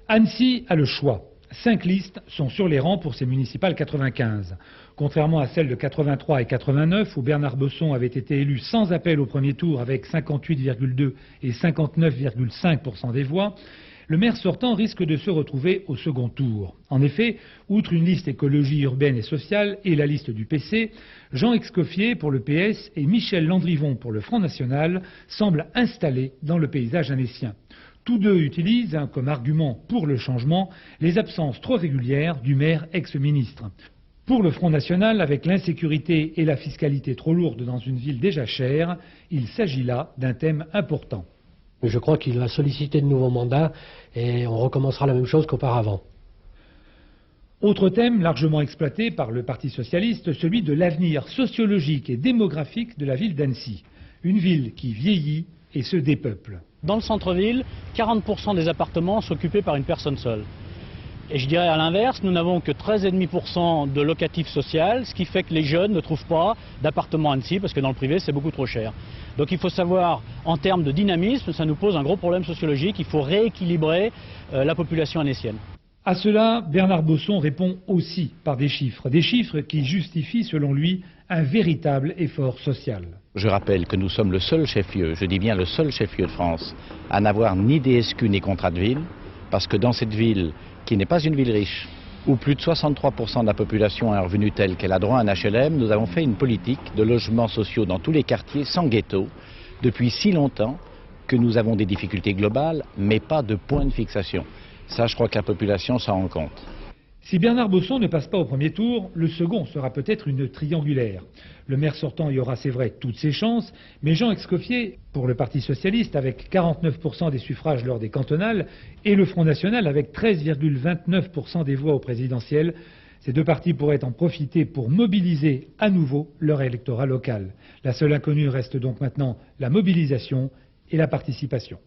Annecy a le choix. 5 listes sont sur les rangs pour ces municipales 95. Contrairement à celles de 83 et 89 où Bernard Bosson avait été élu sans appel au premier tour avec 58,2 et 59,5% des voix, le maire sortant risque de se retrouver au second tour. En effet, outre une liste écologie urbaine et sociale et la liste du PC, Jean Excoffier pour le PS et Michel Landrivon pour le Front National semblent installés dans le paysage annécien. Tous deux utilisent, comme argument pour le changement, les absences trop régulières du maire ex-ministre. Pour le Front National, avec l'insécurité et la fiscalité trop lourde dans une ville déjà chère, il s'agit là d'un thème important. Je crois qu'il va solliciter de nouveaux mandats et on recommencera la même chose qu'auparavant. Autre thème largement exploité par le Parti socialiste, celui de l'avenir sociologique et démographique de la ville d'Annecy. Une ville qui vieillit et se dépeuple. Dans le centre-ville, 40% des appartements sont occupés par une personne seule. Et je dirais à l'inverse, nous n'avons que 13,5% de locatif social, ce qui fait que les jeunes ne trouvent pas d'appartement à Annecy, parce que dans le privé, c'est beaucoup trop cher. Donc il faut savoir, en termes de dynamisme, ça nous pose un gros problème sociologique, il faut rééquilibrer la population annécienne. À cela, Bernard Bosson répond aussi par des chiffres qui justifient, selon lui, un véritable effort social. Je rappelle que nous sommes le seul chef-lieu, je dis bien le seul chef-lieu de France, à n'avoir ni DSQ ni contrat de ville, parce que dans cette ville, qui n'est pas une ville riche, où plus de 63% de la population a un revenu tel qu'elle a droit à un HLM, nous avons fait une politique de logements sociaux dans tous les quartiers, sans ghetto, depuis si longtemps que nous avons des difficultés globales, mais pas de point de fixation. Ça, je crois que la population s'en rend compte. Si Bernard Bosson ne passe pas au premier tour, le second sera peut-être une triangulaire. Le maire sortant y aura, c'est vrai, toutes ses chances, mais Jean Excoffier, pour le Parti socialiste, avec 49% des suffrages lors des cantonales, et le Front National, avec 13,29% des voix au présidentiel, ces deux partis pourraient en profiter pour mobiliser à nouveau leur électorat local. La seule inconnue reste donc maintenant la mobilisation et la participation.